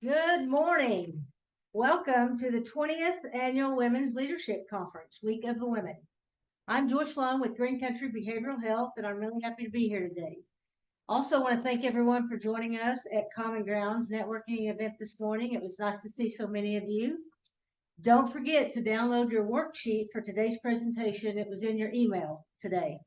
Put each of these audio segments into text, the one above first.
Good morning. Welcome to the 20th Annual Women's Leadership Conference, Week of the Women. I'm Joyce Sloan with Green Country Behavioral Health, and I'm really happy to be here today. Also want to thank everyone for joining us at Common Grounds networking event this morning. It was nice to see so many of you. Don't forget to download your worksheet for today's presentation. It was in your email today.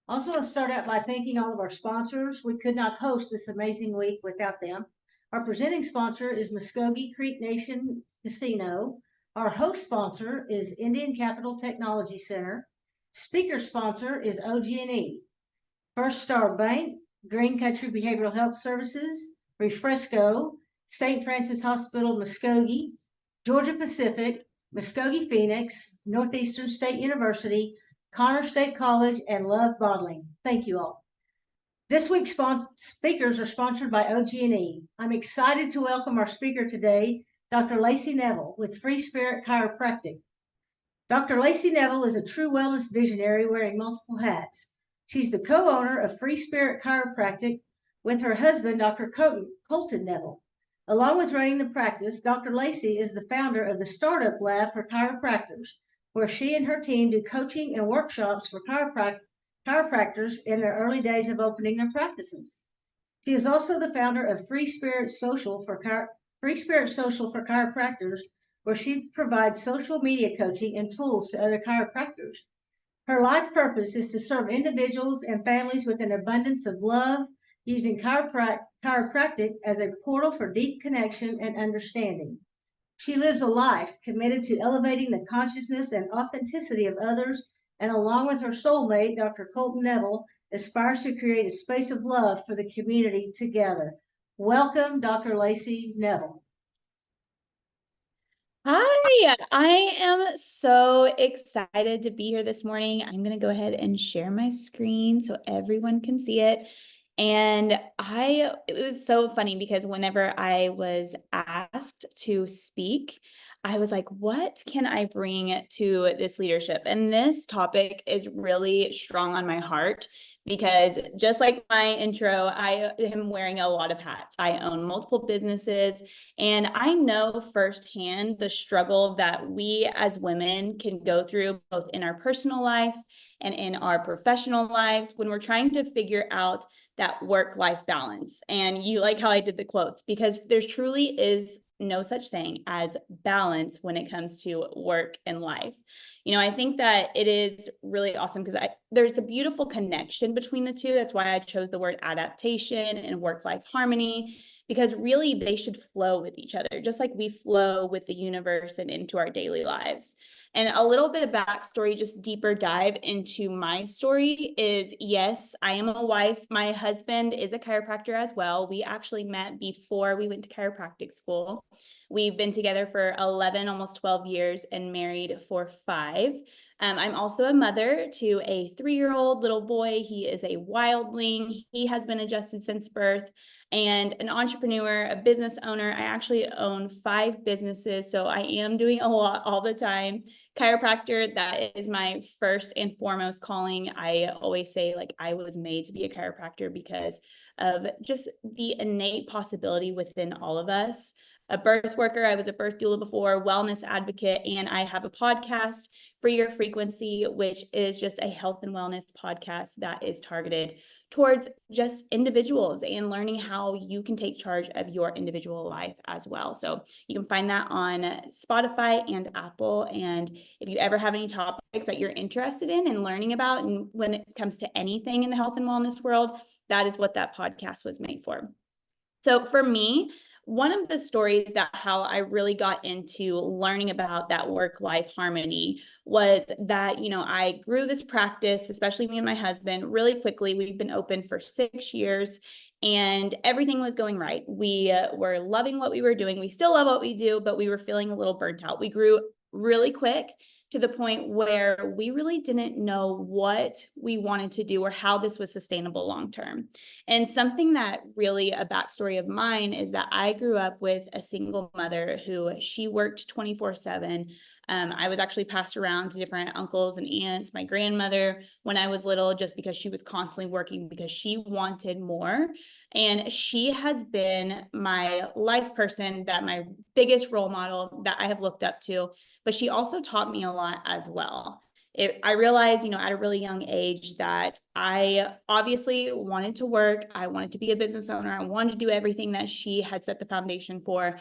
Also, want to start out by thanking all of our sponsors. We could not host this amazing week without them. Our presenting sponsor is Muscogee Creek Nation Casino. Our host sponsor is Indian Capital Technology Center. Speaker sponsor is OG&E. First Star Bank, Green Country Behavioral Health Services, Refresco, St. Francis Hospital Muskogee, Georgia Pacific, Muskogee Phoenix, Northeastern State University, Connor State College, and Love Bottling. Thank you all. This week's speakers are sponsored by OG&E. I'm excited to welcome our speaker today, Dr. Lacey Nevel with Free Spirit Chiropractic. Dr. Lacey Nevel is a true wellness visionary wearing multiple hats. She's the co-owner of Free Spirit Chiropractic with her husband, Dr. Colton Nevel. Along with running the practice, Dr. Lacey is the founder of the Startup Lab for Chiropractors, where she and her team do coaching and workshops for chiropractors in their early days of opening their practices. She is also the founder of Free Spirit Social for Chiropractors, where she provides social media coaching and tools to other chiropractors. Her life purpose is to serve individuals and families with an abundance of love, using chiropractic as a portal for deep connection and understanding. She lives a life committed to elevating the consciousness and authenticity of others, and along with her soulmate, Dr. Colton Nevel, aspires to create a space of love for the community together. Welcome, Dr. Lacey Nevel. Hi, I am so excited to be here this morning. I'm going to go ahead and share my screen so everyone can see it. And it was so funny because whenever I was asked to speak, I was like, what can I bring to this leadership? And this topic is really strong on my heart because just like my intro, I am wearing a lot of hats. I own multiple businesses, and I know firsthand the struggle that we as women can go through both in our personal life and in our professional lives when we're trying to figure out that work-life balance. And you like how I did the quotes, because there truly is no such thing as balance when it comes to work and life. I think that it is really awesome because there's a beautiful connection between the two. That's why I chose the word adaptation and work-life harmony, because really they should flow with each other, just like we flow with the universe and into our daily lives. And a little bit of backstory, just deeper dive into my story is, yes, I am a wife. My husband is a chiropractor as well. We actually met before we went to chiropractic school. We've been together for 11, almost 12 years and married for 5. I'm also a mother to a 3-year-old little boy. He is a wildling. He has been adjusted since birth, and an entrepreneur, a business owner. I actually own 5 businesses, so I am doing a lot all the time. Chiropractor, that is my first and foremost calling. I always say, like, I was made to be a chiropractor because of just the innate possibility within all of us. A birth worker, I was a birth doula before, wellness advocate, and I have a podcast, Free Your Frequency, which is just a health and wellness podcast that is targeted towards just individuals and learning how you can take charge of your individual life as well. So you can find that on Spotify and Apple. And if you ever have any topics that you're interested in and learning about, and when it comes to anything in the health and wellness world, that is what that podcast was made for. So for me, one of the stories that how I really got into learning about that work-life harmony was that, I grew this practice, especially me and my husband, really quickly. We've been open for 6 years and everything was going right. We were loving what we were doing. We still love what we do, but we were feeling a little burnt out. We grew really quick to the point where we really didn't know what we wanted to do or how this was sustainable long term. And something that really a backstory of mine is that I grew up with a single mother who she worked 24/7. I was actually passed around to different uncles and aunts, my grandmother when I was little, just because she was constantly working because she wanted more. And she has been my life person, that my biggest role model that I have looked up to, but she also taught me a lot as well. I realized, at a really young age that I obviously wanted to work. I wanted to be a business owner. I wanted to do everything that she had set the foundation for,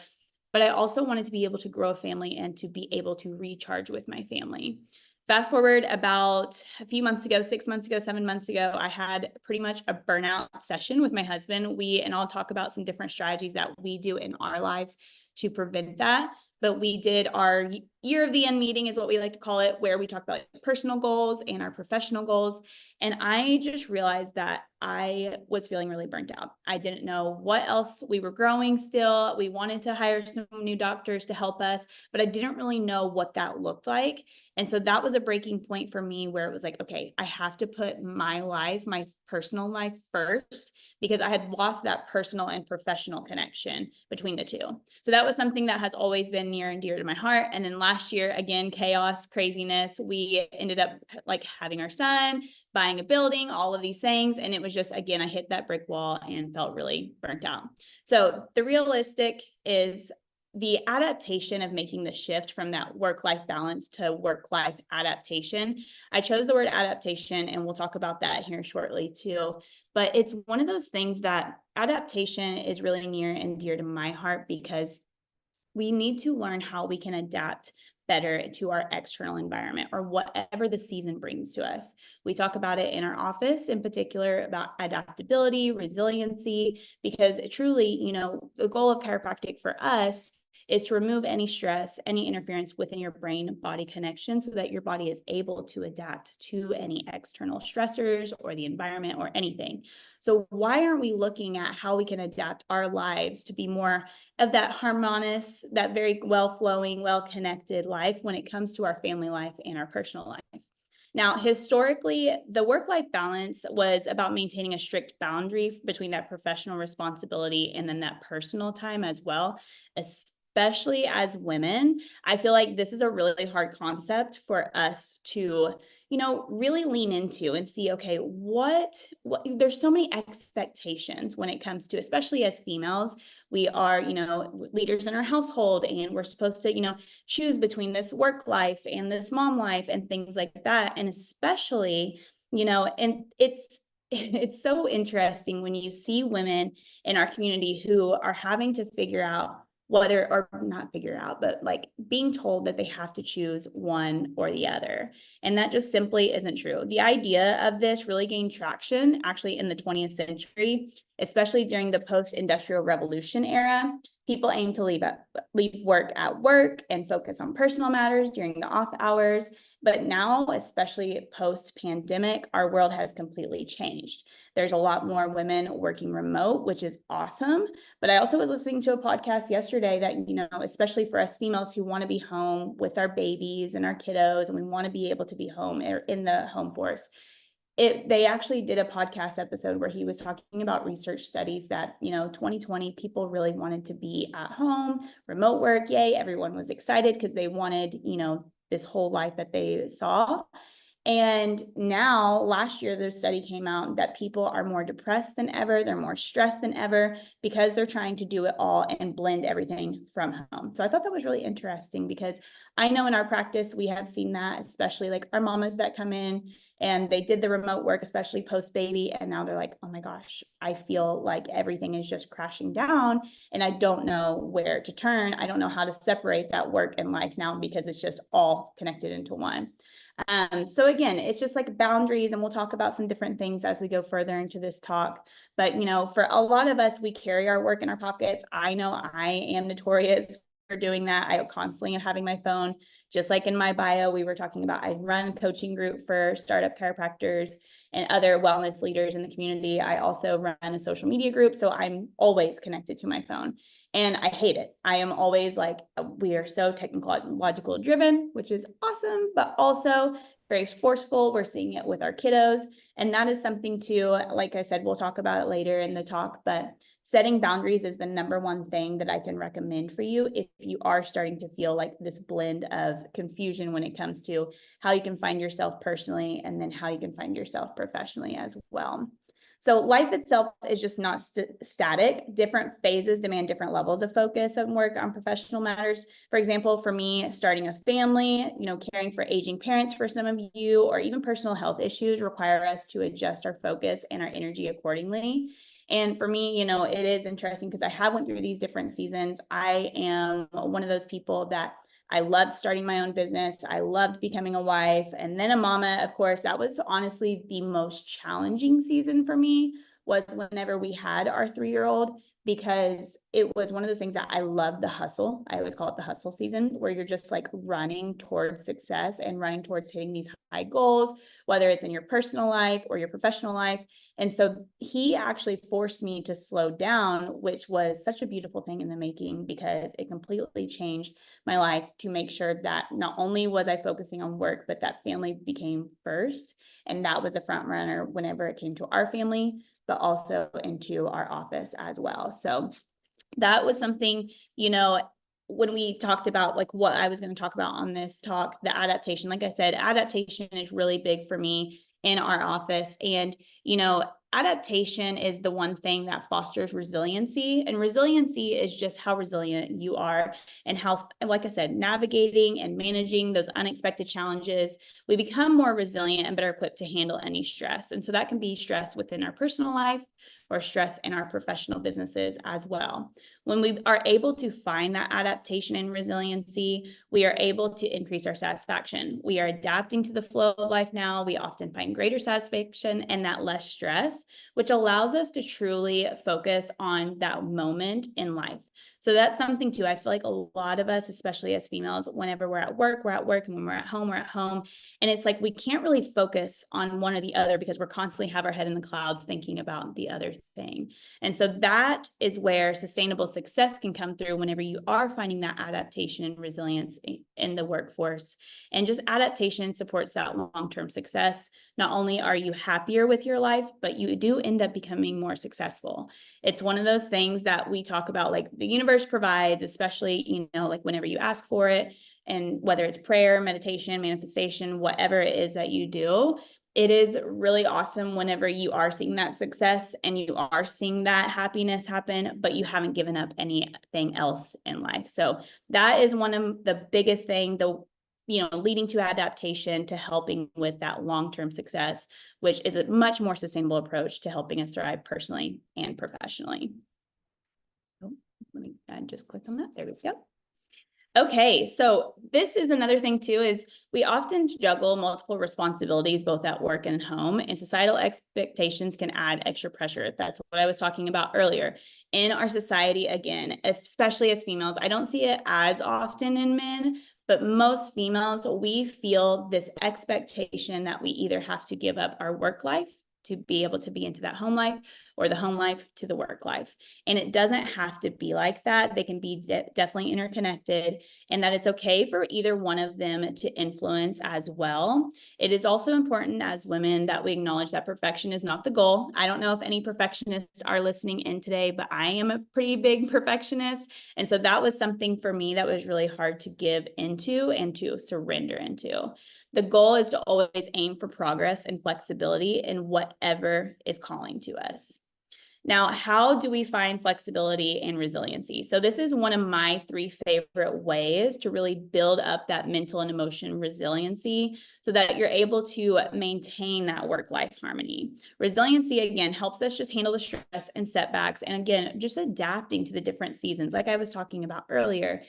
but I also wanted to be able to grow a family and to be able to recharge with my family. Fast forward about a few months ago, 6 months ago, 7 months ago, I had pretty much a burnout session with my husband. And I'll talk about some different strategies that we do in our lives to prevent that. But we did our year of the end meeting, is what we like to call it, where we talk about personal goals and our professional goals. And I just realized that I was feeling really burnt out. I didn't know what else. We were growing still. We wanted to hire some new doctors to help us, but I didn't really know what that looked like. And so that was a breaking point for me, where it was like, okay, I have to put my life, my personal life first, because I had lost that personal and professional connection between the two. So that was something that has always been near and dear to my heart. And then last year, again, chaos, craziness, we ended up like having our son, buying a building, all of these things. And it was just, again, I hit that brick wall and felt really burnt out. So the realistic is the adaptation of making the shift from that work-life balance to work-life adaptation. I chose the word adaptation, and we'll talk about that here shortly too. But it's one of those things that adaptation is really near and dear to my heart, because we need to learn how we can adapt better to our external environment, or whatever the season brings to us. We talk about it in our office, in particular, about adaptability, resiliency, because truly, the goal of chiropractic for us is to remove any stress, any interference within your brain-body connection, so that your body is able to adapt to any external stressors or the environment or anything. So why aren't we looking at how we can adapt our lives to be more of that harmonious, that very well-flowing, well-connected life when it comes to our family life and our personal life? Now, historically, the work-life balance was about maintaining a strict boundary between that professional responsibility and then that personal time as well, especially as women. I feel like this is a really hard concept for us to, really lean into and see, okay, what there's so many expectations when it comes to, especially as females, we are, leaders in our household, and we're supposed to, choose between this work life and this mom life and things like that. And especially, and it's so interesting when you see women in our community who are having to figure out whether, or not figure out, but like being told that they have to choose one or the other. And that just simply isn't true. The idea of this really gained traction actually in the 20th century, especially during the post-industrial revolution era. People aim to leave work at work and focus on personal matters during the off hours. But now, especially post-pandemic, our world has completely changed. There's a lot more women working remote, which is awesome. But I also was listening to a podcast yesterday that, especially for us females who want to be home with our babies and our kiddos, and we want to be able to be home or in the home force. They actually did a podcast episode where he was talking about research studies that, 2020 people really wanted to be at home, remote work, yay. Everyone was excited because they wanted, this whole life that they saw. And now, last year, the study came out that people are more depressed than ever. They're more stressed than ever because they're trying to do it all and blend everything from home. So I thought that was really interesting, because I know in our practice, we have seen that, especially like our mamas that come in and they did the remote work, especially post baby. And now they're like, oh my gosh, I feel like everything is just crashing down and I don't know where to turn. I don't know how to separate that work and life now, because it's just all connected into one. So again, it's just like boundaries, and we'll talk about some different things as we go further into this talk. But, for a lot of us, we carry our work in our pockets. I know I am notorious for doing that. I constantly am having my phone, just like in my bio, we were talking about, I run a coaching group for startup chiropractors and other wellness leaders in the community. I also run a social media group, so I'm always connected to my phone. And I hate it. I am always like, we are so technological driven, which is awesome, but also very forceful. We're seeing it with our kiddos. And that is something too, like I said, we'll talk about it later in the talk, but setting boundaries is the number one thing that I can recommend for you if you are starting to feel like this blend of confusion when it comes to how you can find yourself personally and then how you can find yourself professionally as well. So life itself is just not static. Different phases demand different levels of focus and work on professional matters. For example, for me, starting a family, caring for aging parents for some of you, or even personal health issues require us to adjust our focus and our energy accordingly. And for me, it is interesting because I have went through these different seasons. I am one of those people that I loved starting my own business. I loved becoming a wife and then a mama. Of course, that was honestly the most challenging season for me, was whenever we had our 3-year-old, because it was one of those things that I love the hustle. I always call it the hustle season, where you're just like running towards success and running towards hitting these high goals, whether it's in your personal life or your professional life. And so he actually forced me to slow down, which was such a beautiful thing in the making, because it completely changed my life to make sure that not only was I focusing on work, but that family became first. And that was a front runner whenever it came to our family, but also into our office as well. So that was something, when we talked about like what I was going to talk about on this talk, the adaptation, like I said, adaptation is really big for me in our office. And, adaptation is the one thing that fosters resiliency, and resiliency is just how resilient you are and how, like I said, navigating and managing those unexpected challenges. We become more resilient and better equipped to handle any stress. And so that can be stress within our personal life or stress in our professional businesses as well. When we are able to find that adaptation and resiliency, we are able to increase our satisfaction. We are adapting to the flow of life now. We often find greater satisfaction and that less stress, which allows us to truly focus on that moment in life. So that's something too. I feel like a lot of us, especially as females, whenever we're at work, and when we're at home, we're at home. And it's like we can't really focus on one or the other because we're constantly have our head in the clouds thinking about the other thing. And so that is where sustainable success can come through whenever you are finding that adaptation and resilience in the workforce. And just adaptation supports that long-term success. Not only are you happier with your life, but you do end up becoming more successful. It's one of those things that we talk about, like the universe provides, especially, like whenever you ask for it, and whether it's prayer, meditation, manifestation, whatever it is that you do, it is really awesome whenever you are seeing that success and you are seeing that happiness happen, but you haven't given up anything else in life. So that is one of the biggest thing, leading to adaptation, to helping with that long-term success, which is a much more sustainable approach to helping us thrive personally and professionally. Oh, I just clicked on that. There we go. Okay, so this is another thing too, is we often juggle multiple responsibilities, both at work and home, and societal expectations can add extra pressure. That's what I was talking about earlier. In our society, again, especially as females, I don't see it as often in men, but most females, we feel this expectation that we either have to give up our work life to be able to be into that home life, or the home life to the work life. And it doesn't have to be like that. They can be definitely interconnected, and that it's okay for either one of them to influence as well. It is also important as women that we acknowledge that perfection is not the goal. I don't know if any perfectionists are listening in today, but I am a pretty big perfectionist. And so that was something for me that was really hard to give into and to surrender into. The goal is to always aim for progress and flexibility in whatever is calling to us. Now, how do we find flexibility and resiliency? So this is one of my 3 favorite ways to really build up that mental and emotion resiliency so that you're able to maintain that work-life harmony. Resiliency, again, helps us just handle the stress and setbacks. And again, just adapting to the different seasons. Like I was talking about earlier,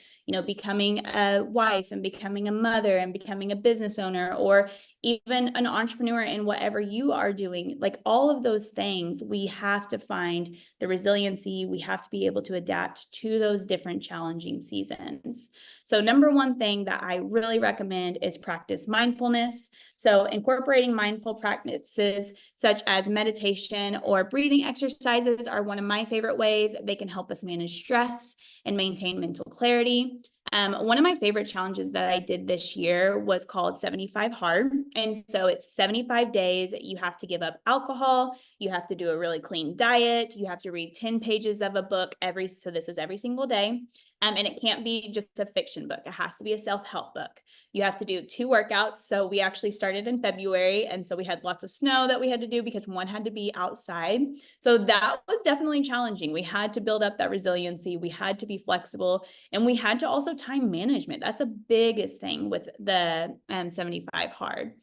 becoming a wife and becoming a mother and becoming a business owner, or even an entrepreneur in whatever you are doing, like all of those things, we have to find the resiliency. We have to be able to adapt to those different challenging seasons. So number one thing that I really recommend is practice mindfulness. So incorporating mindful practices such as meditation or breathing exercises are one of my favorite ways. They can help us manage stress and maintain mental clarity. One of my favorite challenges that I did this year was called 75 Hard. And so it's 75 days. You have to give up alcohol. You have to do a really clean diet. You have to read 10 pages of a book so this is every single day. And it can't be just a fiction book. It has to be a self-help book. You have to do 2 workouts. So we actually started in February. And so we had lots of snow that we had to do because one had to be outside. So that was definitely challenging. We had to build up that resiliency. We had to be flexible, and we had to also time management. That's a biggest thing with the 75 Hard.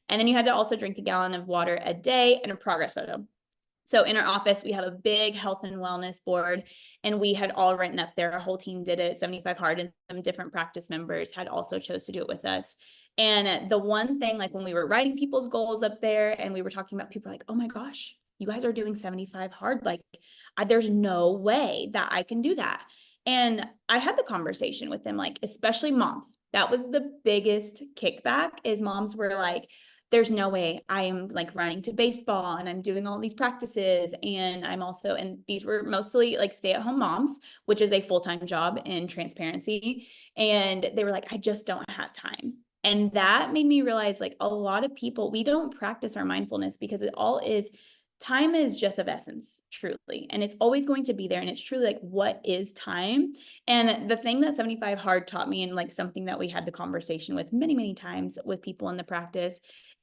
And then you had to also drink a gallon of water a day and a progress photo. So in our office, we have a big health and wellness board, and we had all written up there. Our whole team did it, 75 Hard, and some different practice members had also chose to do it with us. And the one thing, like when we were writing people's goals up there and we were talking about, people like, oh my gosh, you guys are doing 75 Hard. Like, there's no way that I can do that. And I had the conversation with them, like, especially moms. That was the biggest kickback, is moms were like, there's no way I am like running to baseball and I'm doing all these practices. And I'm also, and these were mostly like stay-at-home moms, which is a full-time job in transparency. And they were like, I just don't have time. And that made me realize, like, a lot of people, we don't practice our mindfulness because time is just of essence, truly. And it's always going to be there. And it's truly like, what is time? And the thing that 75 Hard taught me, and like something that we had the conversation with many, many times with people in the practice,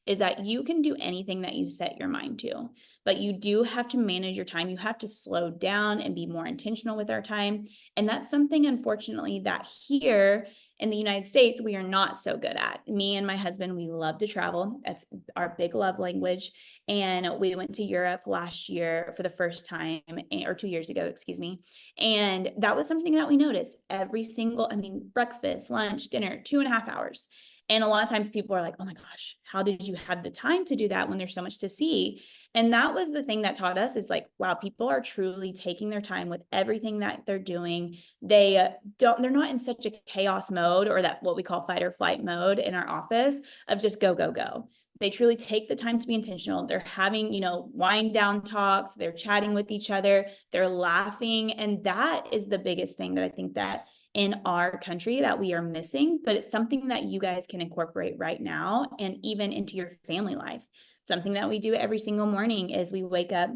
is that you can do anything that you set your mind to, but you do have to manage your time. You have to slow down and be more intentional with our time. And that's something, unfortunately, that here in the United States, we are not so good at. Me and my husband, we love to travel. That's our big love language. And we went to Europe last year for the first time, or 2 years ago, excuse me. And that was something that we noticed every single, breakfast, lunch, dinner, 2.5 hours. And a lot of times people are like, oh my gosh, how did you have the time to do that when there's so much to see? And that was the thing that taught us, is like, wow, people are truly taking their time with everything that they're doing. They're not in such a chaos mode, or that what we call fight or flight mode in our office of just go, go, go. They truly take the time to be intentional. They're having, wind down talks. They're chatting with each other. They're laughing. And that is the biggest thing that I think that in our country that we are missing, but it's something that you guys can incorporate right now and even into your family life. Something that we do every single morning is we wake up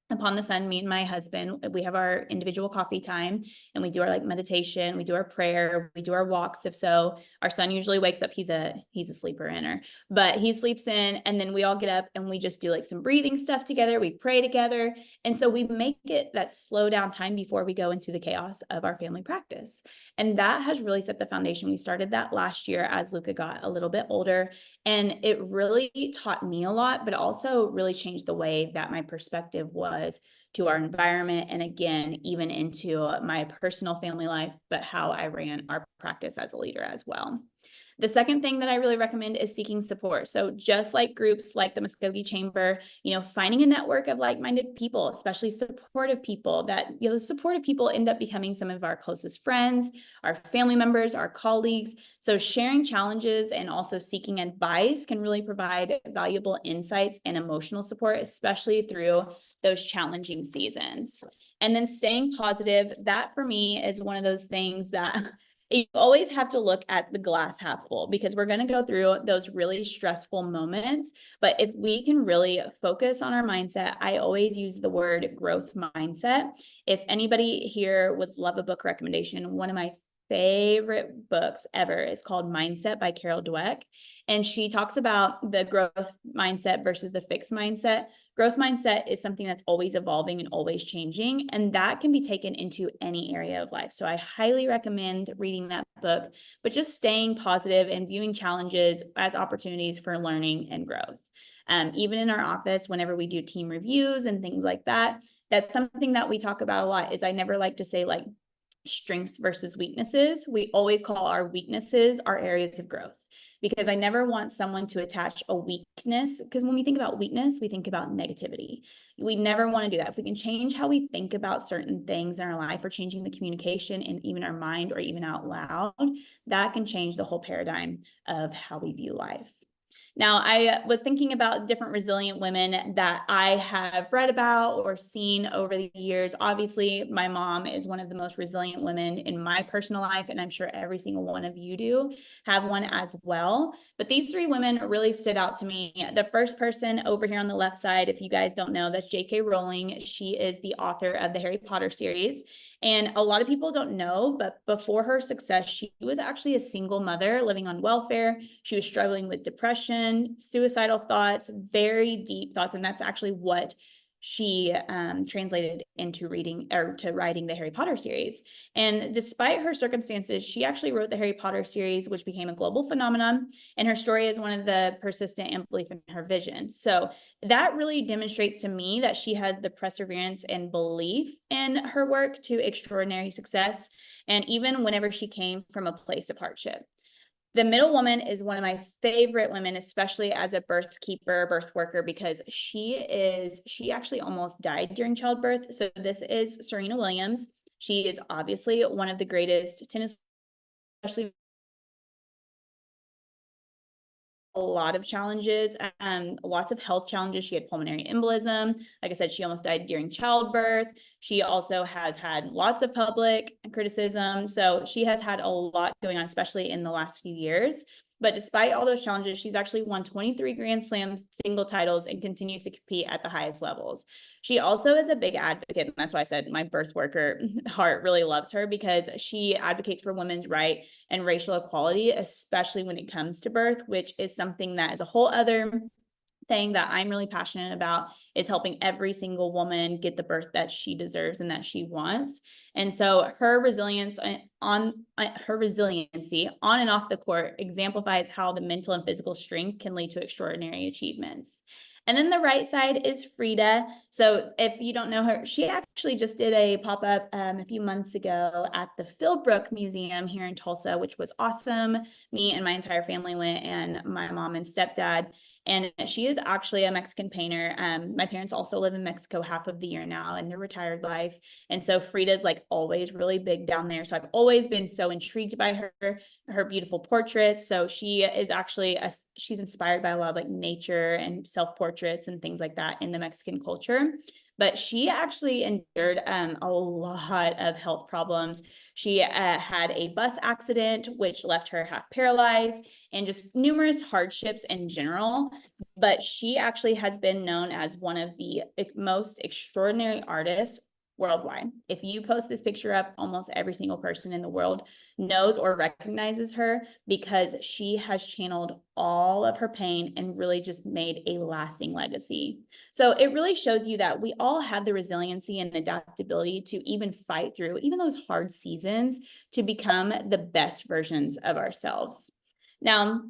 upon the sun. Me and my husband, we have our individual coffee time, and we do our like meditation, we do our prayer, we do our walks. If so, our son usually wakes up. He's a sleeper inner, but he sleeps in, and then we all get up and we just do like some breathing stuff together. We pray together. And so we make it that slow down time before we go into the chaos of our family practice. And that has really set the foundation. We started that last year as Luca got a little bit older, and it really taught me a lot, but also really changed the way that my perspective was to our environment. And again, even into my personal family life, but how I ran our practice as a leader as well. The second thing that I really recommend is seeking support. So just like groups like the Muskogee Chamber, finding a network of like-minded people, especially supportive people, that, the supportive people end up becoming some of our closest friends, our family members, our colleagues. So sharing challenges and also seeking advice can really provide valuable insights and emotional support, especially through those challenging seasons. And then staying positive, that for me is one of those things that you always have to look at the glass half full, because we're going to go through those really stressful moments. But if we can really focus on our mindset, I always use the word growth mindset. If anybody here would love a book recommendation, one of my favorite books ever is called Mindset by Carol Dweck. And she talks about the growth mindset versus the fixed mindset. Growth mindset is something that's always evolving and always changing, and that can be taken into any area of life. So I highly recommend reading that book, but just staying positive and viewing challenges as opportunities for learning and growth. Even in our office, whenever we do team reviews and things like that, that's something that we talk about a lot. Is I never like to say like strengths versus weaknesses. We always call our weaknesses our areas of growth, because I never want someone to attach a weakness, because when we think about weakness, we think about negativity. We never want to do that. If we can change how we think about certain things in our life, or changing the communication in even our mind or even out loud, that can change the whole paradigm of how we view life. Now, I was thinking about different resilient women that I have read about or seen over the years. Obviously, my mom is one of the most resilient women in my personal life, and I'm sure every single one of you do have one as well. But these three women really stood out to me. The first person over here on the left side, if you guys don't know, that's J.K. Rowling. She is the author of the Harry Potter series. And a lot of people don't know, but before her success, she was actually a single mother living on welfare. She was struggling with depression, suicidal thoughts, very deep thoughts. And that's actually what she translated into reading or to writing the Harry Potter series. And despite her circumstances, she actually wrote the Harry Potter series, which became a global phenomenon. And her story is one of the persistent and belief in her vision. So that really demonstrates to me that she has the perseverance and belief in her work to extraordinary success. And even whenever she came from a place of hardship. The middle woman is one of my favorite women, especially as a birth keeper, birth worker, because she actually almost died during childbirth. So this is Serena Williams. She is obviously one of the greatest tennis, especially a lot of challenges, lots of health challenges. She had pulmonary embolism. Like I said, she almost died during childbirth. She also has had lots of public criticism. So she has had a lot going on, especially in the last few years. But despite all those challenges, she's actually won 23 Grand Slam single titles and continues to compete at the highest levels. She also is a big advocate. And that's why I said my birth worker heart really loves her, because she advocates for women's right and racial equality, especially when it comes to birth, which is something that is a whole other thing that I'm really passionate about, is helping every single woman get the birth that she deserves and that she wants. And so her resilience her resiliency on and off the court exemplifies how the mental and physical strength can lead to extraordinary achievements. And then the right side is Frida. So if you don't know her, she actually just did a pop-up a few months ago at the Philbrook Museum here in Tulsa, which was awesome. Me and my entire family went, and my mom and stepdad. And she is actually a Mexican painter. My parents also live in Mexico half of the year now in their retired life. And so Frida's like always really big down there. So I've always been so intrigued by her beautiful portraits. So she is actually, she's inspired by a lot of like nature and self-portraits and things like that in the Mexican culture. But she actually endured a lot of health problems. She had a bus accident, which left her half paralyzed, and just numerous hardships in general. But she actually has been known as one of the most extraordinary artists worldwide. If you post this picture up, almost every single person in the world knows or recognizes her, because she has channeled all of her pain and really just made a lasting legacy. So it really shows you that we all have the resiliency and adaptability to even fight through even those hard seasons to become the best versions of ourselves. Now,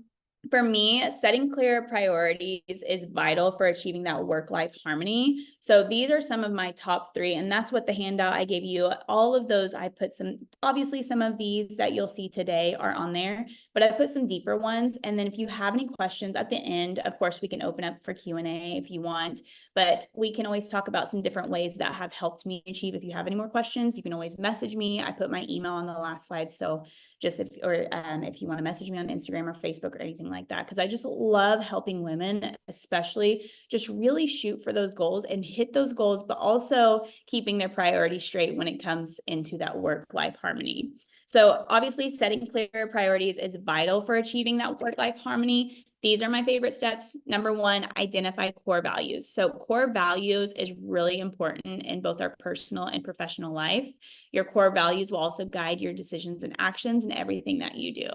for me, setting clear priorities is vital for achieving that work-life harmony. So these are some of my top three, and that's what the handout I gave you, all of those, I put some, obviously some of these that you'll see today are on there, but I put some deeper ones. And then if you have any questions at the end, of course, we can open up for Q&A if you want, but we can always talk about some different ways that have helped me achieve. If you have any more questions, you can always message me. I put my email on the last slide. So just if you want to message me on Instagram or Facebook or anything like that, because I just love helping women, especially just really shoot for those goals and hit those goals, but also keeping their priorities straight when it comes into that work-life harmony. So obviously setting clear priorities is vital for achieving that work-life harmony. These are my favorite steps. Number one, identify core values. So core values is really important in both our personal and professional life. Your core values will also guide your decisions and actions and everything that you do.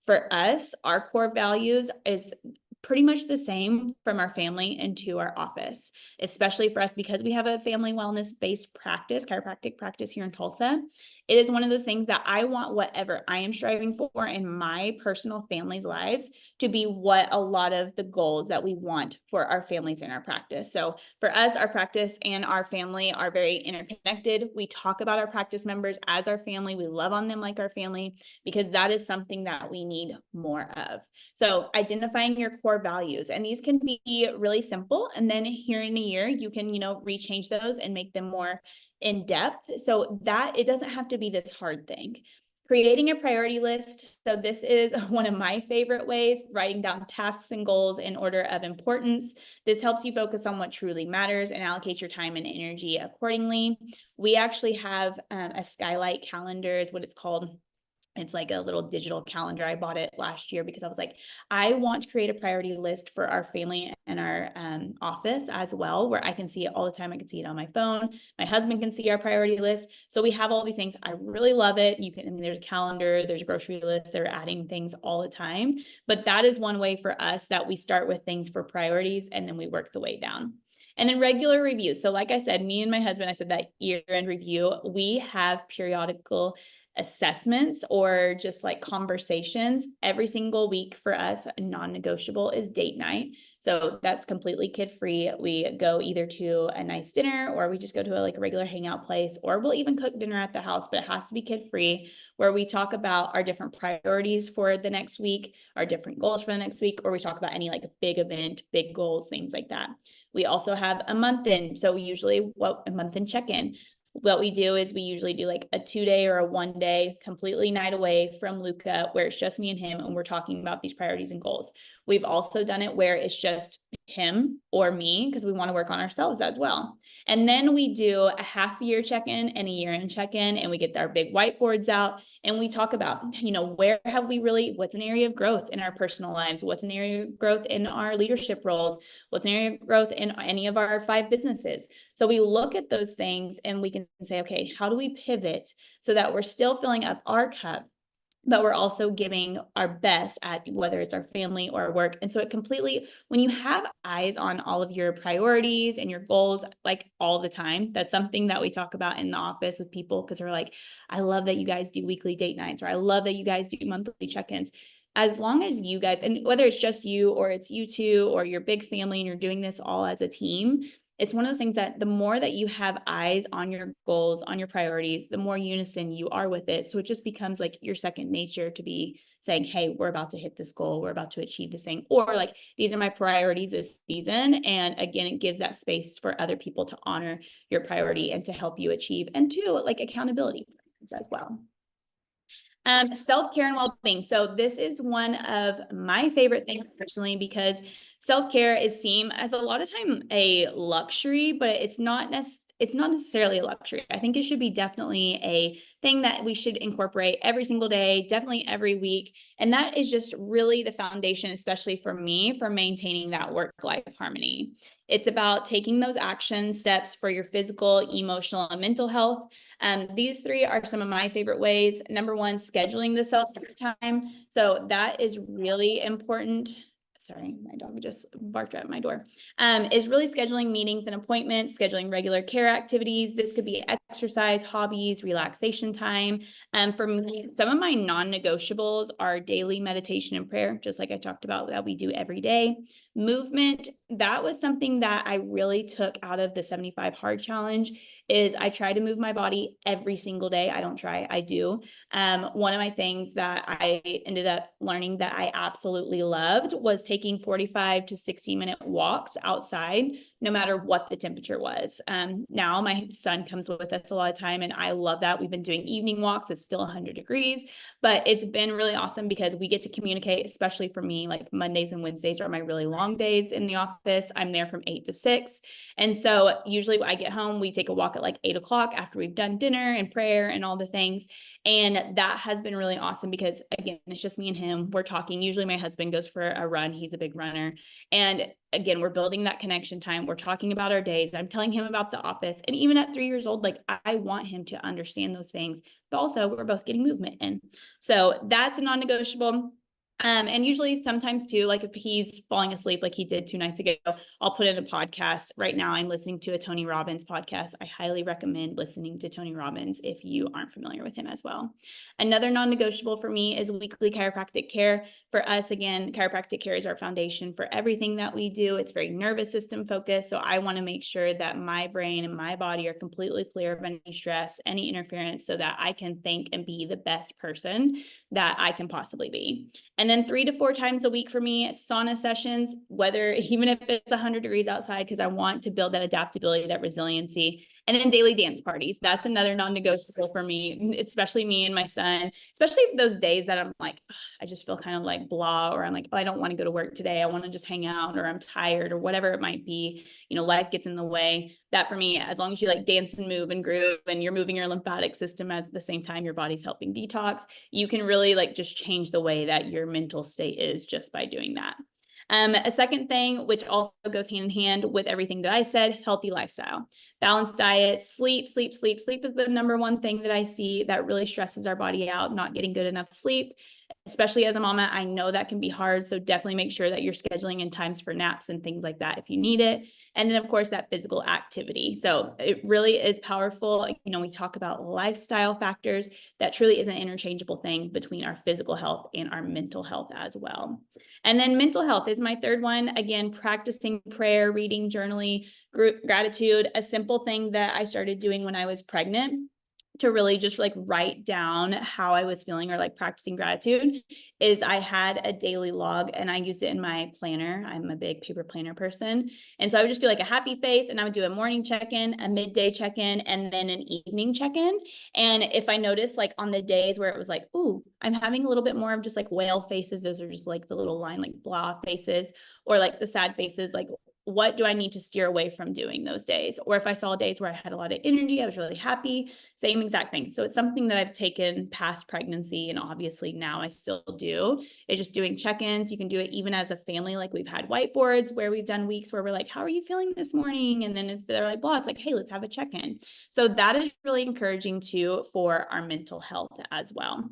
For us, our core values is pretty much the same from our family into our office, especially for us because we have a family wellness based practice, chiropractic practice here in Tulsa. It is one of those things that I want whatever I am striving for in my personal family's lives to be what a lot of the goals that we want for our families in our practice. So for us, our practice and our family are very interconnected. We talk about our practice members as our family. We love on them like our family because that is something that we need more of. So identifying your core values, and these can be really simple. And then here in a year, you can, rechange those and make them more in depth so that it doesn't have to be this hard thing. Creating a priority list. So this is one of my favorite ways, writing down tasks and goals in order of importance. This helps you focus on what truly matters and allocate your time and energy accordingly. We actually have a skylight calendar is what it's called. It's like a little digital calendar. I bought it last year because I was like, I want to create a priority list for our family and our office as well, where I can see it all the time. I can see it on my phone. My husband can see our priority list. So we have all these things. I really love it. You can, I mean, there's a calendar, there's a grocery list. They're adding things all the time. But that is one way for us that we start with things for priorities and then we work the way down. And then regular review. So like I said, me and my husband, I said that year-end review, we have periodical assessments or just like conversations every single week. For us, non-negotiable is date night. So that's completely kid-free. We go either to a nice dinner or we just go to a regular hangout place, or we'll even cook dinner at the house, but it has to be kid-free, where we talk about our different priorities for the next week, our different goals for the next week, or we talk about any big event, big goals, things like that. We also have a month in. So usually a month in check-in. What we do is we usually do a 2-day or a 1-day completely night away from Luca, where it's just me and him and we're talking about these priorities and goals. We've also done it where it's just him or me because we want to work on ourselves as well. And then we do a half-year check-in and a year-end check-in, and we get our big whiteboards out and we talk about, where have we really, what's an area of growth in our personal lives? What's an area of growth in our leadership roles? What's an area of growth in any of our 5 businesses? So we look at those things and we can say, okay, how do we pivot so that we're still filling up our cup, but we're also giving our best at whether it's our family or our work. And so it completely, when you have eyes on all of your priorities and your goals, all the time, that's something that we talk about in the office with people, because they're like, I love that you guys do weekly date nights, or I love that you guys do monthly check-ins. As long as you guys, and whether it's just you or it's you two or your big family and you're doing this all as a team, it's one of those things that the more that you have eyes on your goals, on your priorities, the more unison you are with it. So it just becomes your second nature to be saying, hey, we're about to hit this goal. We're about to achieve this thing. Or these are my priorities this season. And again, it gives that space for other people to honor your priority and to help you achieve. And two, accountability as well. Self-care and well-being. So this is one of my favorite things personally, because self-care is seen as a lot of time a luxury, but it's not necessarily a luxury. I think it should be definitely a thing that we should incorporate every single day, definitely every week. And that is just really the foundation, especially for me, for maintaining that work-life harmony. It's about taking those action steps for your physical, emotional, and mental health. These 3 are some of my favorite ways. Number 1, scheduling the self-care time. So that is really important. Sorry, my dog just barked at my door. Is really scheduling meetings and appointments, scheduling regular care activities. This could be exercise, hobbies, relaxation time. For me, some of my non-negotiables are daily meditation and prayer, just like I talked about that we do every day. Movement, that was something that I really took out of the 75 hard challenge, is I try to move my body every single day. I don't try, I do. One of my things that I ended up learning that I absolutely loved was taking 45 to 60-minute walks outside, no matter what the temperature was. Now my son comes with us a lot of time and I love that. We've been doing evening walks. It's still 100 degrees, but it's been really awesome because we get to communicate, especially for me, Mondays and Wednesdays are my really long days in the office. I'm there from 8 to 6. And so usually when I get home, we take a walk at 8 o'clock after we've done dinner and prayer and all the things. And that has been really awesome because again, it's just me and him. We're talking. Usually my husband goes for a run. He's a big runner. And again, we're building that connection time. We're talking about our days. I'm telling him about the office. And even at 3 years old, I want him to understand those things, but also we're both getting movement in. So that's a non-negotiable. And usually sometimes too, if he's falling asleep, like he did 2 nights ago, I'll put in a podcast. Right now I'm listening to a Tony Robbins podcast. I highly recommend listening to Tony Robbins if you aren't familiar with him as well. Another non-negotiable for me is weekly chiropractic care. For us, again, chiropractic care is our foundation for everything that we do. It's very nervous system focused. So I want to make sure that my brain and my body are completely clear of any stress, any interference, so that I can think and be the best person that I can possibly be. And then 3 to 4 times a week for me, sauna sessions, even if it's 100 degrees outside, because I want to build that adaptability, that resiliency. And then daily dance parties. That's another non-negotiable for me, especially me and my son, especially those days that I'm like, I just feel kind of like blah, or I'm like, oh, I don't want to go to work today. I want to just hang out, or I'm tired, or whatever it might be. Life gets in the way. That for me, as long as you like dance and move and groove and you're moving your lymphatic system at the same time your body's helping detox, you can really like just change the way that your mental state is just by doing that. A second thing, which also goes hand in hand with everything that I said, healthy lifestyle, balanced diet, sleep. Sleep is the number one thing that I see that really stresses our body out, not getting good enough sleep. Especially as a mama, I know that can be hard. So definitely make sure that you're scheduling in times for naps and things like that if you need it. And then of course that physical activity. So it really is powerful. We talk about lifestyle factors. That truly is an interchangeable thing between our physical health and our mental health as well. And then mental health is my third one. Again, practicing prayer, reading, journaling, gratitude, a simple thing that I started doing when I was pregnant to really just like write down how I was feeling, or like practicing gratitude, is I had a daily log and I used it in my planner. I'm a big paper planner person. And so I would just do like a happy face, and I would do a morning check-in, a midday check-in, and then an evening check-in. And if I noticed like on the days where it was like, ooh, I'm having a little bit more of just like whale faces, those are just like the little line, like blah faces, or like the sad faces, like what do I need to steer away from doing those days? Or if I saw days where I had a lot of energy, I was really happy, same exact thing. So it's something that I've taken past pregnancy, and obviously now I still do, is just doing check-ins. You can do it even as a family. Like we've had whiteboards where we've done weeks where we're like, how are you feeling this morning? And then if they're like, blah, it's like, hey, let's have a check-in. So that is really encouraging too for our mental health as well.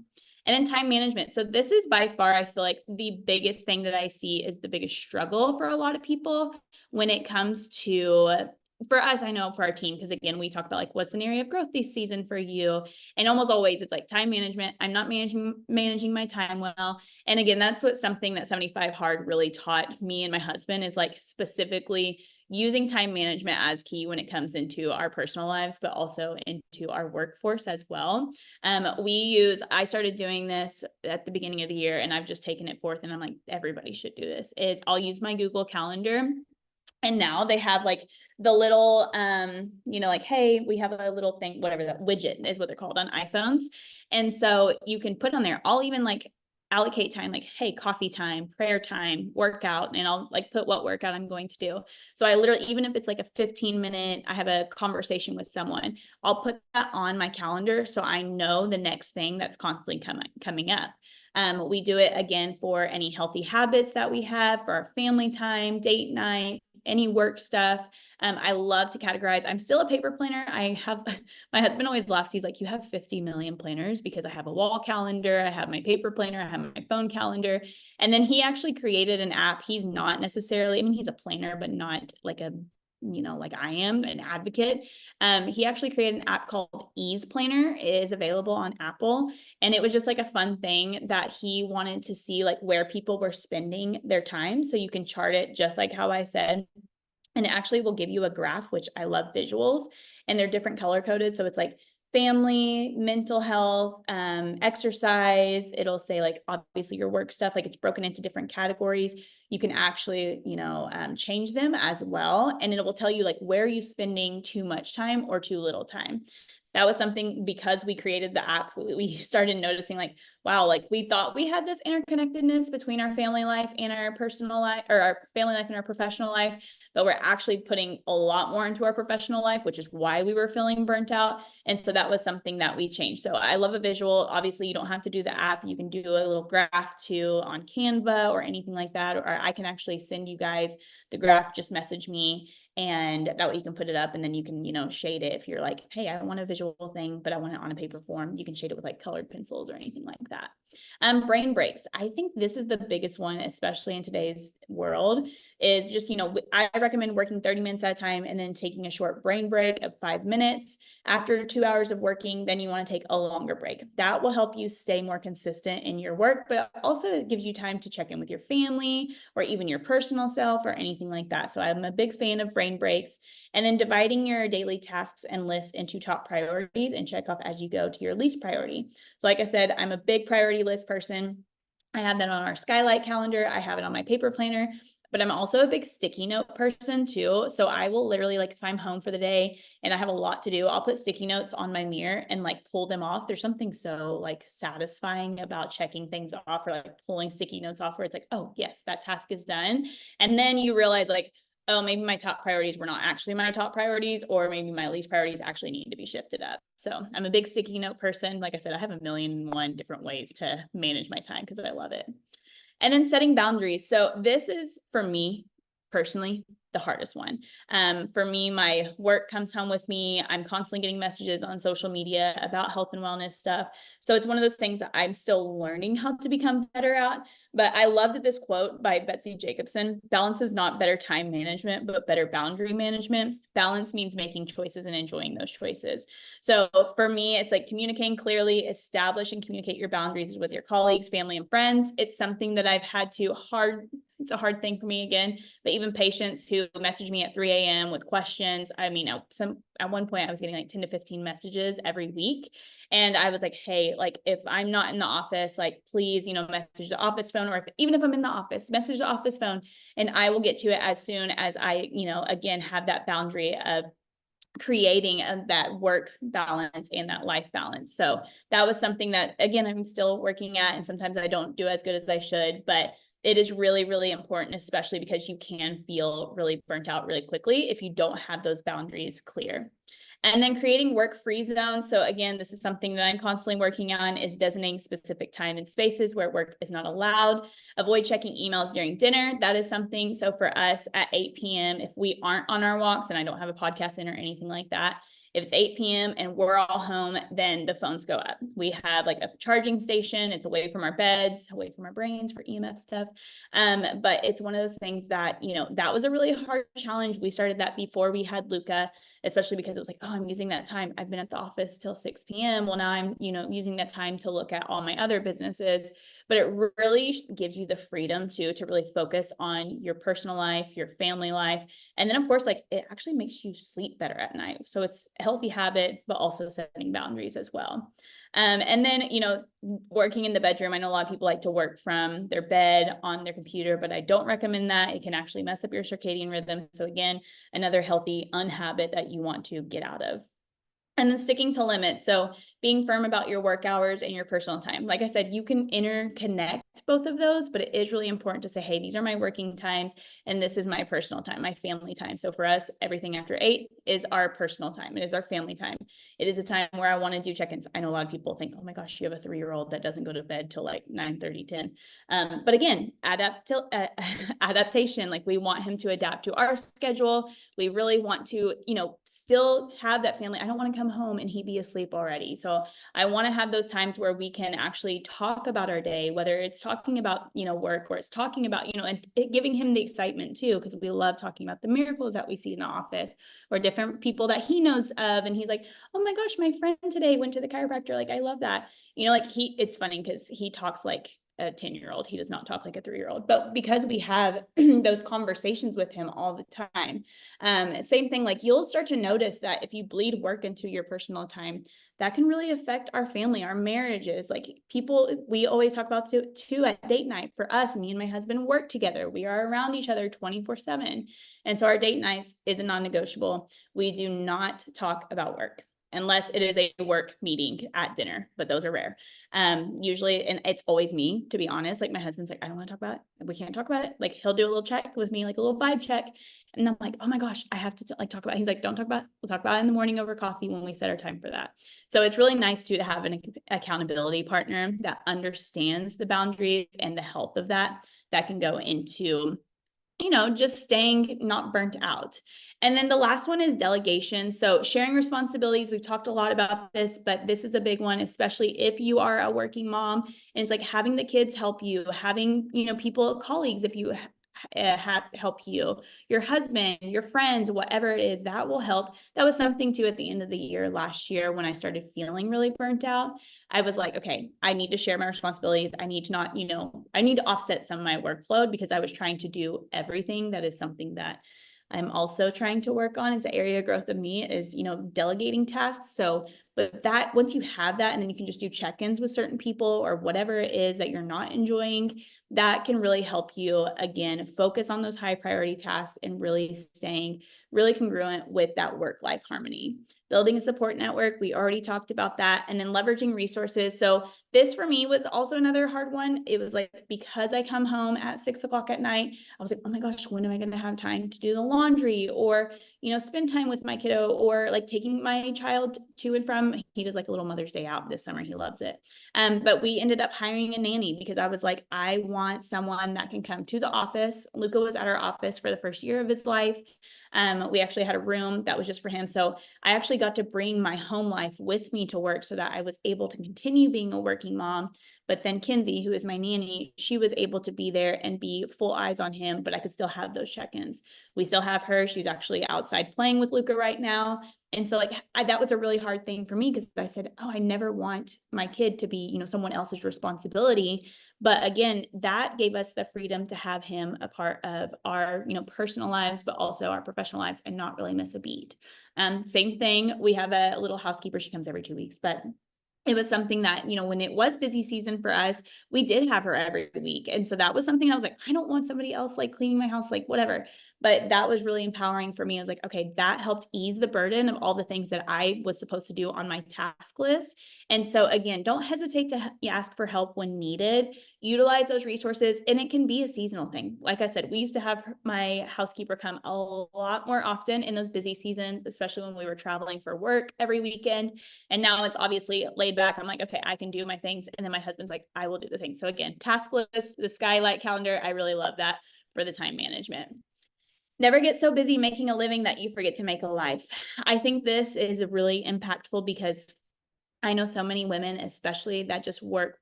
And then time management. So this is by far, I feel like the biggest thing that I see is the biggest struggle for a lot of people when it comes to, for us, I know for our team, because again, we talk about like what's an area of growth this season for you. And almost always it's like time management. I'm not managing my time well. And again, that's what something that 75 Hard really taught me and my husband, is like specifically using time management as key when it comes into our personal lives, but also into our workforce as well. I started doing this at the beginning of the year, and I've just taken it forth, and I'm like, everybody should do this, is I'll use my Google Calendar. And now they have like the little, like, hey, we have a little thing, whatever, that widget is what they're called on iPhones. And so you can put on there, I'll even like allocate time, like, hey, coffee time, prayer time, workout, and I'll like put what workout I'm going to do. So I literally, even if it's like a 15-minute, I have a conversation with someone, I'll put that on my calendar so I know the next thing that's constantly coming up. We do it again for any healthy habits that we have, for our family time, date night, any work stuff. I love to categorize. I'm still a paper planner. My husband always laughs. He's like, you have 50 million planners, because I have a wall calendar, I have my paper planner, I have my phone calendar. And then he actually created an app. He's not necessarily, he's a planner, but not like a, like I am an advocate. He actually created an app called Ease Planner. It is available on Apple. And it was just like a fun thing that he wanted to see, like where people were spending their time. So you can chart it just like how I said. And it actually will give you a graph, which I love visuals, and they're different color coded. So it's like family, mental health, exercise. It'll say like, obviously your work stuff, like it's broken into different categories. You can actually, change them as well. And it will tell you like, where are you spending too much time or too little time? That was something, because we created the app, we started noticing like, wow, like we thought we had this interconnectedness between our family life and our personal life, or our family life and our professional life, but we're actually putting a lot more into our professional life, which is why we were feeling burnt out. And so that was something that we changed. So I love a visual. Obviously you don't have to do the app. You can do a little graph too on Canva or anything like that. Or I can actually send you guys the graph, just message me, and that way you can put it up, and then you can, shade it. If you're like, hey, I want a visual thing, but I want it on a paper form, you can shade it with like colored pencils or anything like that. Brain breaks. I think this is the biggest one, especially in today's world, is just, I recommend working 30 minutes at a time and then taking a short brain break of 5 minutes. After 2 hours of working, then you want to take a longer break. That will help you stay more consistent in your work, but also it gives you time to check in with your family or even your personal self or anything like that. So I'm a big fan of brain breaks. And then dividing your daily tasks and lists into top priorities and check off as you go to your least priority. So like I said, I'm a big priority list person. I have that on our Skylight calendar. I have it on my paper planner. but I'm also a big sticky note person too. So I will literally, like, if I'm home for the day and I have a lot to do, I'll put sticky notes on my mirror and like pull them off. There's something so like satisfying about checking things off or like pulling sticky notes off where it's like, oh yes, that task is done. And then you realize like, oh, maybe my top priorities were not actually my top priorities, or maybe my least priorities actually need to be shifted up. So I'm a big sticky note person. Like I said, I have a million and one different ways to manage my time because I love it. And then setting boundaries. So this is, for me personally, the hardest one. For me, my work comes home with me. I'm constantly getting messages on social media about health and wellness stuff. So it's one of those things that I'm still learning how to become better at. But I loved this quote by Betsy Jacobson: balance is not better time management, but better boundary management. Balance means making choices and enjoying those choices. So for me, it's like communicating clearly, establish and communicate your boundaries with your colleagues, family, and friends. It's something that I've had to it's a hard thing for me again, but even patients who message me at 3 a.m. with questions. I mean, at one point I was getting like 10 to 15 messages every week. And I was like, hey, like if I'm not in the office, like please, message the office phone, or even if I'm in the office, message the office phone, and I will get to it as soon as I, again, have that boundary of creating that work balance and that life balance. So that was something that, again, I'm still working at, and sometimes I don't do as good as I should, but it is really, really important, especially because you can feel really burnt out really quickly if you don't have those boundaries clear. And then creating work-free zones. So again, this is something that I'm constantly working on, is designating specific time and spaces where work is not allowed. Avoid checking emails during dinner. That is something. So for us at 8 p.m., if we aren't on our walks, and I don't have a podcast in or anything like that, if it's 8 p.m. and we're all home, then the phones go up. We have like a charging station. It's away from our beds, away from our brains for EMF stuff. But it's one of those things that, that was a really hard challenge. We started that before we had Luca, especially because it was like, oh, I'm using that time. I've been at the office till 6 p.m. Well, now I'm, using that time to look at all my other businesses. But it really gives you the freedom to really focus on your personal life, your family life. And then of course, like it actually makes you sleep better at night. So it's a healthy habit, but also setting boundaries as well. And then, working in the bedroom. I know a lot of people like to work from their bed on their computer, but I don't recommend that. It can actually mess up your circadian rhythm. So again, another healthy unhabit that you want to get out of. And then sticking to limits. So being firm about your work hours and your personal time. Like I said, you can interconnect both of those, but it is really important to say, hey, these are my working times and this is my personal time, my family time. So for us, everything after 8 is our personal time. It is our family time. It is a time where I want to do check-ins. I know a lot of people think, oh my gosh, you have a 3-year-old that doesn't go to bed till like 9:30, 10. But again, adaptation, like we want him to adapt to our schedule. We really want to, still have that family. I don't want to come home and he be asleep already. So I want to have those times where we can actually talk about our day, whether it's talking about, work, or it's talking about, and giving him the excitement too, because we love talking about the miracles that we see in the office or different people that he knows of. And he's like, oh my gosh, my friend today went to the chiropractor. Like, I love that. It's funny because he talks like a 10-year-old. He does not talk like a 3-year-old, but because we have those conversations with him all the time. Same thing, like you'll start to notice that if you bleed work into your personal time, that can really affect our family, our marriages. Like people, we always talk about too at date night. For us, me and my husband work together. We are around each other 24/7. And so our date nights is a non-negotiable. We do not talk about work unless it is a work meeting at dinner, but those are rare. Usually, and it's always me, to be honest. Like my husband's like, I don't want to talk about it. We can't talk about it. Like he'll do a little check with me, like a little vibe check. And I'm like, oh my gosh, I have to talk about it. He's like, don't talk about it. We'll talk about it in the morning over coffee when we set our time for that. So it's really nice too to have an accountability partner that understands the boundaries and the health of that can go into, just staying not burnt out. And then the last one is delegation. So sharing responsibilities. We've talked a lot about this, but this is a big one, especially if you are a working mom. And it's like having the kids help you, having, people, colleagues, if you help you, your husband, your friends, whatever it is, that will help. That was something too at the end of the year last year when I started feeling really burnt out. I was like, okay, I need to share my responsibilities. I need to not, I need to offset some of my workload because I was trying to do everything. That is something that I'm also trying to work on. It's an area of growth of me is, delegating tasks. So But that once you have that, and then you can just do check-ins with certain people or whatever it is that you're not enjoying, that can really help you, again, focus on those high priority tasks and really staying really congruent with that work-life harmony. Building a support network, we already talked about that, and then leveraging resources. So this for me was also another hard one. It was like, because I come home at 6 o'clock at night, I was like, oh my gosh, when am I going to have time to do the laundry, or, spend time with my kiddo, or like taking my child to and from, he does like a little Mother's Day out this summer. He loves it. But we ended up hiring a nanny because I was like, I want someone that can come to the office. Luca was at our office for the first year of his life. We actually had a room that was just for him. So I actually got to bring my home life with me to work so that I was able to continue being a working mom. But then Kinsey, who is my nanny, she was able to be there and be full eyes on him, but I could still have those check-ins. We still have her. She's actually outside playing with Luca right now. And so like that was a really hard thing for me, because I said, oh, I never want my kid to be, someone else's responsibility. But again, that gave us the freedom to have him a part of our, personal lives, but also our professional lives, and not really miss a beat. Same thing. We have a little housekeeper. She comes every 2 weeks, but it was something that, when it was busy season for us, we did have her every week. And so that was something I was like, I don't want somebody else like cleaning my house, like whatever. But that was really empowering for me. I was like, okay, that helped ease the burden of all the things that I was supposed to do on my task list. And so again, don't hesitate to ask for help when needed. Utilize those resources, and it can be a seasonal thing. Like I said, we used to have my housekeeper come a lot more often in those busy seasons, especially when we were traveling for work every weekend. And now it's obviously laid back. I'm like, okay, I can do my things. And then my husband's like, I will do the things. So again, task list, the skylight calendar, I really love that for the time management. Never get so busy making a living that you forget to make a life. I think this is really impactful because I know so many women, especially, that just work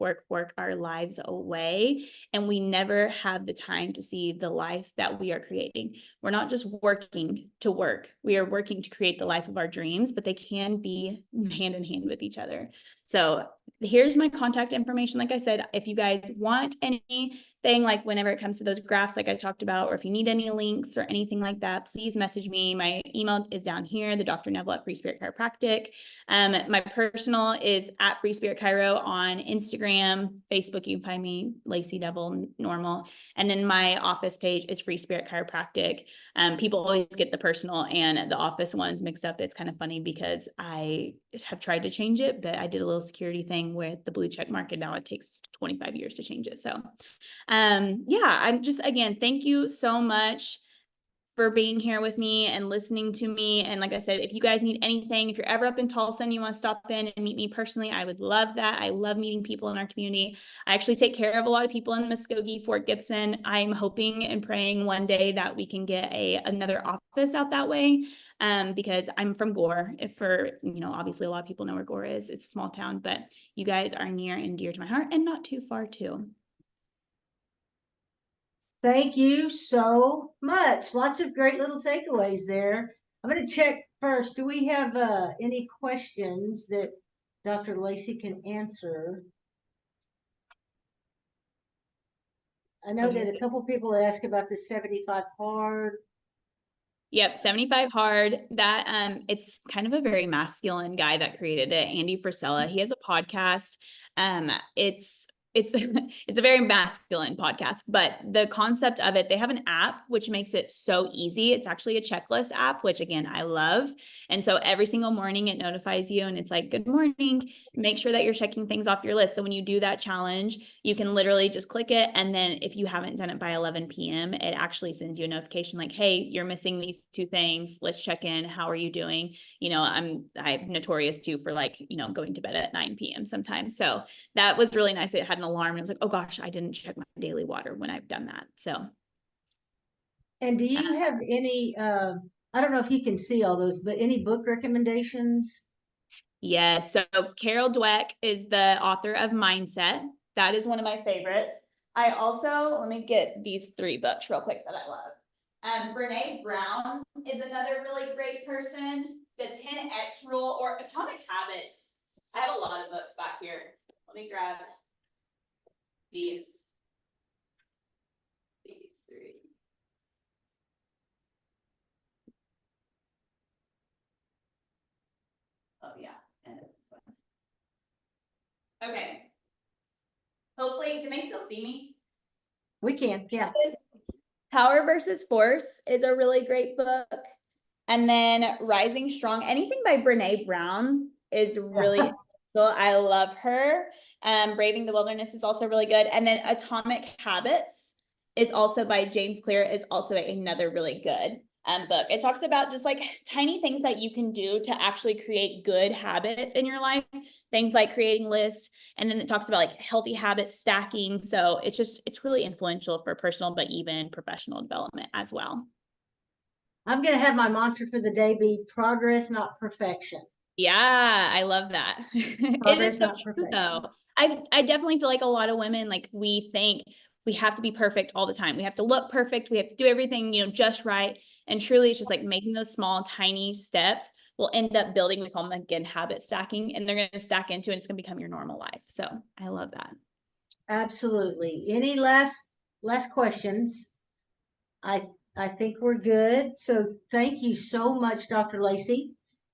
our lives away, and we never have the time to see the life that we are creating. We're not just working to work. We are working to create the life of our dreams, but they can be hand in hand with each other. So here's my contact information. Like I said, if you guys want anything, like whenever it comes to those graphs, like I talked about, or if you need any links or anything like that, please message me. My email is down here, the Dr. Nevel at Free Spirit Chiropractic. My personal is at Free Spirit Chiro on Instagram, Facebook. You can find me, Lacey Nevel Normal. And then my office page is Free Spirit Chiropractic. People always get the personal and the office ones mixed up. It's kind of funny because I have tried to change it, but I did a little security thing with the blue check mark, and now it takes 25 years to change it. So yeah, I'm just, again, thank you so much for being here with me and listening to me. And like I said, if you guys need anything, if you're ever up in Tulsa and you want to stop in and meet me personally, I would love that. I love meeting people in our community. I actually take care of a lot of people in Muskogee, Fort Gibson. I'm hoping and praying one day that we can get another office out that way, because I'm from Gore. Obviously a lot of people know where Gore is. It's a small town, but you guys are near and dear to my heart, and not too far too. Thank you so much. Lots of great little takeaways there. I'm going to check first. Do we have any questions that Dr. Lacey can answer? I know that a couple people asked about the 75 hard. Yep, 75 hard. That it's kind of a very masculine guy that created it, Andy Frisella. He has a podcast. It's it's a very masculine podcast, but the concept of it, they have an app which makes it so easy. It's actually a checklist app, which again, I love. And so every single morning it notifies you and it's like, good morning, make sure that you're checking things off your list. So when you do that challenge, you can literally just click it. And then if you haven't done it by 11 p.m., it actually sends you a notification like, hey, you're missing these 2 things. Let's check in. How are you doing? I'm notorious too for going to bed at 9 p.m. sometimes. So that was really nice. It had an alarm and it was like, oh gosh, I didn't check my daily water when I've done that. So. And do you have any, I don't know if you can see all those, but any book recommendations? Yes. So Carol Dweck is the author of Mindset. That is one of my favorites. I also, let me get these 3 books real quick that I love. Brene Brown is another really great person. The 10X Rule or Atomic Habits. I have a lot of books back here. Let me grab these 3. Oh yeah, and so Okay. Hopefully, can they still see me? We can, yeah. Power versus Force is a really great book. And then Rising Strong, anything by Brene Brown is really cool. I love her. Braving the Wilderness is also really good. And then Atomic Habits is also by James Clear, is also another really good book. It talks about just like tiny things that you can do to actually create good habits in your life. Things like creating lists. And then it talks about like healthy habit stacking. So it's really influential for personal, but even professional development as well. I'm going to have my mantra for the day be progress, not perfection. Yeah, I love that. It is Progress, so not true though. perfection. I definitely feel like a lot of women, like we think we have to be perfect all the time. We have to look perfect. We have to do everything, just right. And truly it's just like making those small, tiny steps will end up building, we call them again, habit stacking, and they're going to stack into it. And it's going to become your normal life. So I love that. Absolutely. Any last questions? I think we're good. So thank you so much, Dr. Lacey.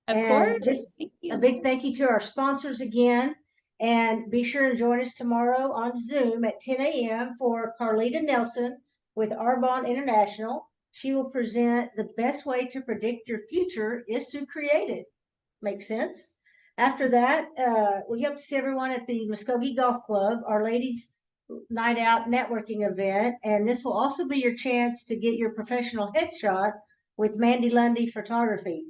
Of course. And just Thank a you. big thank you to our sponsors again. And be sure and join us tomorrow on Zoom at 10 a.m. for Carlita Nelson with Arbonne International. She will present the best way to predict your future is to create it. Makes sense? After that, we hope to see everyone at the Muskogee Golf Club, our ladies' night out networking event. And this will also be your chance to get your professional headshot with Mandy Lundy Photography.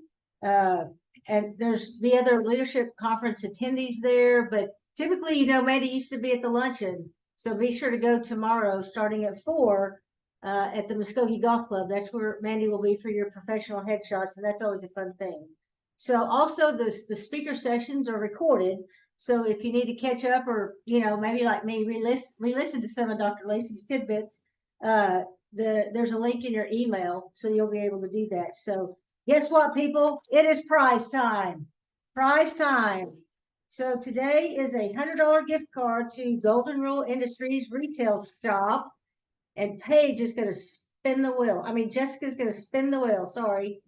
And there's the other leadership conference attendees there, but typically, Mandy used to be at the luncheon. So be sure to go tomorrow starting at 4 at the Muskogee Golf Club. That's where Mandy will be for your professional headshots. And that's always a fun thing. So also the speaker sessions are recorded. So if you need to catch up or, maybe like me, re-listen to some of Dr. Lacey's tidbits, there's a link in your email, so you'll be able to do that. So guess what, people? It is prize time. Prize time. So today is a $100 gift card to Golden Rule Industries retail shop. And Paige is going to spin the wheel. Jessica's going to spin the wheel. Sorry.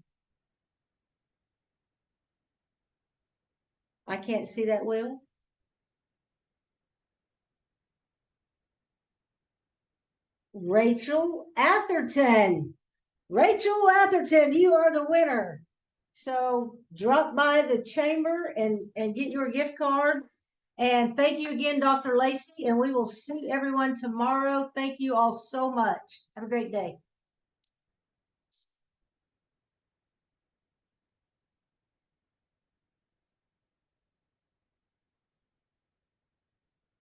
I can't see that wheel. Rachel Atherton. Rachel Atherton, you are the winner. So drop by the chamber and get your gift card. And thank you again, Dr. Lacey. And we will see everyone tomorrow. Thank you all so much. Have a great day.